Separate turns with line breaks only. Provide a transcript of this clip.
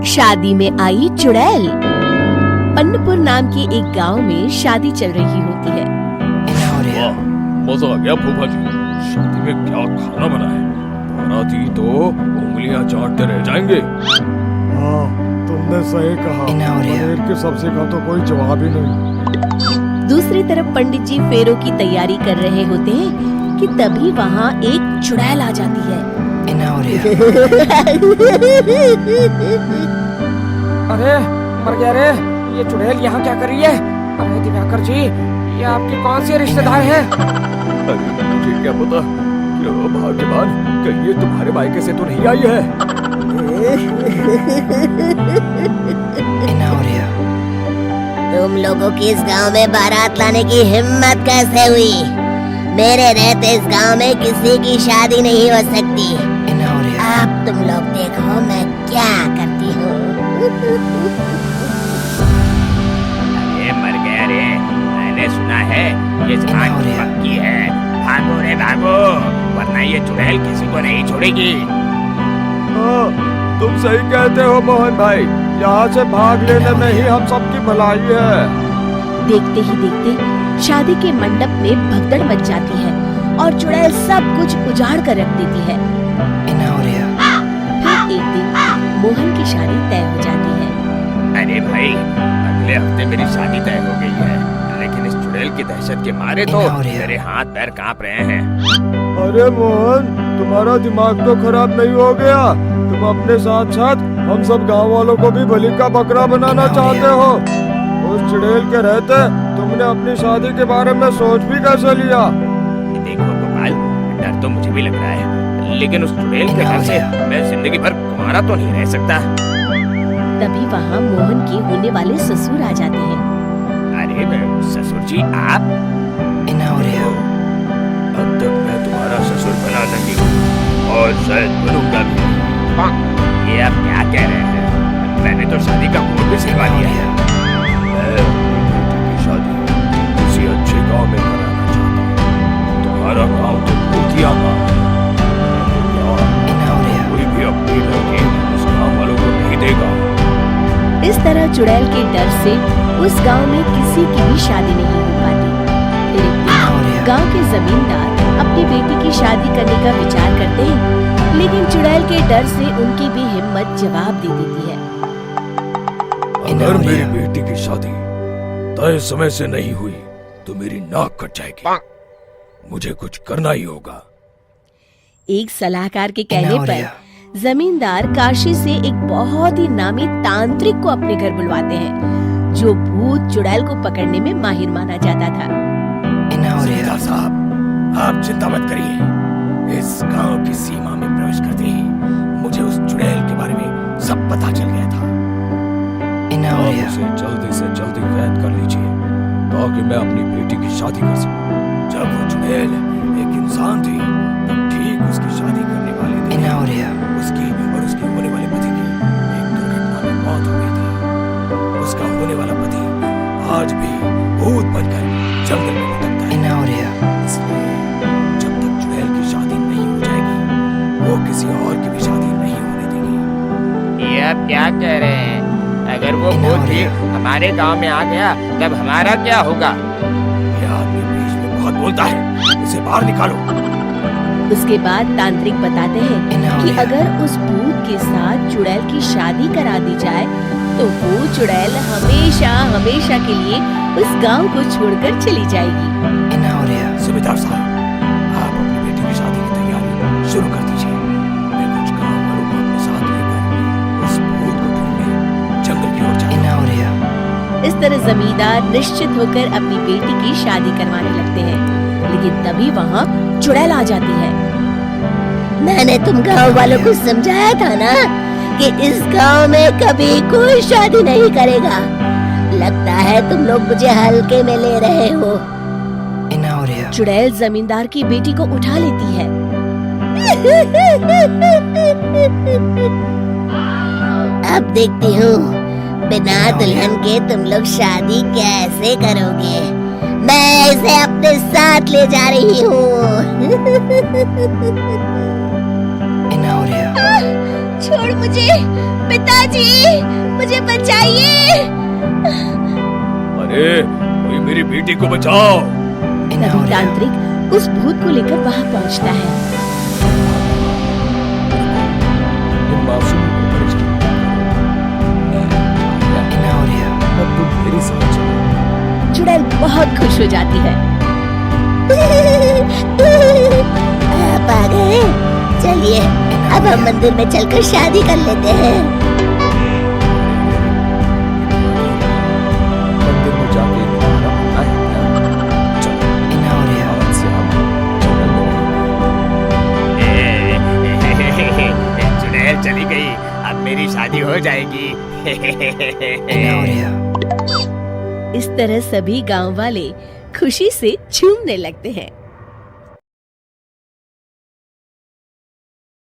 शादी में आई चुड़ैल। पन्नपुर नाम के एक गांव में शादी चल रही होती है।
वाह, मजा आ गया फूफा जी। शादी में क्या खाना बना है? बाराती तो उंगलियां चाटते रह जाएंगे।
हाँ, तुमने सही कहा। पनीर की सब्जी का तो कोई जवाब ही नहीं।
दूसरी तरफ पंडित जी फेरों की तैयारी कर रहे होते हैं कि तभी वहाँ एक चुड़ैल आ जाती है।
अरे मर गया रे, ये चुड़ैल यहाँ क्या कर रही है? अरे दिवाकर जी, ये आपके कौन से रिश्तेदार हैं?
अरे मुझे क्या पता, क्या भाग्यवान, कहीं ये तुम्हारे मायके से तो नहीं आई है?
तुम लोगों की इस गांव में बारात लाने की हिम्मत कैसे हुई? मेरे रहते इस गांव में किसी की शादी नहीं हो सकती। अब तुम लोग देखो मैं क्या करती हूँ।
अरे मर गया रे, मैंने सुना है ये जबान पक्की है। भागो रे भागो, वरना ये चुड़ैल किसी को नहीं छोड़ेगी।
हाँ, तुम सही कहते हो मोहन भाई। यहाँ से भाग लेने में ही हम सबकी भलाई है।
देखते ही देखते शादी के मंडप में भगदड़ मच जाती है और चुड़ैल सब कुछ उजाड़ कर रख देती है। फिर एक दिन मोहन की शादी तय हो जाती है।
अरे भाई, अगले हफ्ते मेरी शादी तय हो गई है, लेकिन इस चुड़ैल की दहशत के मारे तो मेरे हाथ पैर कांप रहे हैं।
अरे मोहन, तुम्हारा दिमाग तो खराब नहीं हो गया? तुम अपने साथ साथ हम सब गांव वालों को भी बलि का बकरा बनाना चाहते हो? उस चुड़ैल के रहते तुमने अपनी शादी के बारे में सोच भी कैसे लिया?
देखो गोपाल, डर तो मुझे भी लग रहा है, लेकिन उस चुड़ैल के डर से मैं जिंदगी भर कुंवारा तो नहीं रह सकता।
तभी वहाँ मोहन के होने वाले ससुर आ जाते हैं।
अरे ससुर जी, आप?
अब तक मैं तुम्हारा ससुर बना नहीं हूँ और शायद बनूंगा भी।
ये आप क्या कह रहे हैं? मैंने तो शादी का मुहूर्त भी सिलवा लिया है।
मैं अपनी बेटी की शादी किसी अच्छे गांव में कराना चाहता हूँ। तुम्हारा गांव तो भूतिया गांव है। कोई भी अपनी लड़की उस गांव वालों को नहीं देगा।
इस तरह चुड़ैल के डर से उस गांव में किसी की भी शादी नहीं हो पाती। फिर एक दिन गांव के जमींदार अपनी बेटी की शादी करने का विचार करते हैं, लेकिन चुड़ैल के डर से उनकी भी हिम्मत जवाब दे देती है।
अगर मेरी बेटी की शादी तय समय से नहीं हुई तो मेरी नाक कट जाएगी। मुझे कुछ करना ही होगा।
एक सलाहकार के कहने पर जमींदार काशी से एक बहुत ही नामी तांत्रिक को अपने घर बुलवाते हैं, जो भूत चुड़ैल को पकड़ने में माहिर माना जाता था।
जमींदार साहब, आप चिंता मत करिए। इस गांव की सीमा में प्रवेश करते ही मुझे उस चुड़ैल के बारे में सब पता चल गया था।
आप उसे जल्दी से जल्दी कैद कर लीजिए ताकि मैं अपनी बेटी की शादी कर सकूं।
जब वो चुड़ैल एक इंसान थी, तब ठीक उसकी शादी करने वाले दिन उसकी और उसके होने वाले पति की एक दुर्घटना में मौत हो गई थी। उसका होने वाला पति आज भी भूत बनकर जंगल में भटकता है। इसलिए जब तक चुड़ैल की शादी नहीं हो जाएगी, वो किसी और की भी शादी नहीं होने देगी। ये आप क्या कह रहे हैं? अगर वो भूत भी हमारे गांव में आ गया, तब हमारा क्या होगा?
ये आदमी बीच में बहुत बोलता है, इसे बाहर निकालो।
उसके बाद तांत्रिक बताते हैं कि अगर उस भूत के साथ चुड़ैल की शादी करा दी जाए तो वो चुड़ैल हमेशा हमेशा के लिए उस गांव को छोड़कर चली जाएगी।
जमींदार साहब, आप अपनी बेटी की शादी की तैयारी शुरू कर दीजिए। मैं कुछ गांव वालों को अपने साथ लेकर उस भूत को ढूंढने जंगल की ओर जाऊंगा।
इस तरह जमींदार निश्चित होकर अपनी बेटी की शादी करवाने लगते हैं, लेकिन तभी वहाँ चुड़ैल आ जाती है।
मैंने तुम गांव वालों को समझाया था ना कि इस गांव में कभी कोई शादी नहीं करेगा। लगता है तुम लोग मुझे हल्के में ले रहे हो।
चुड़ैल जमींदार की बेटी को उठा लेती है।
अब देखती हूँ बिना दुल्हन के तुम लोग शादी कैसे करोगे। मैं इसे अपने साथ ले जा रही हूँ।
पिताजी मुझे बचाइए।
अरे कोई मेरी बेटी को बचाओ।
तभी तांत्रिक उस भूत को लेकर वहां पहुंचता है।
तुम मासूम को परेशान अब तुम मेरे साथ चलो।
चुड़ैल बहुत खुश हो जाती है।
आप आ गए, चलिए अब हम मंदिर में चलकर शादी कर लेते हैं।
मंदिर में जाके तुम्हारा मना है क्या? चलो आज से हम जंगल में रहेंगे।
चुड़ैल चली गई, अब मेरी शादी हो जाएगी।
इस तरह सभी गांव वाले खुशी से झूमने लगते हैं।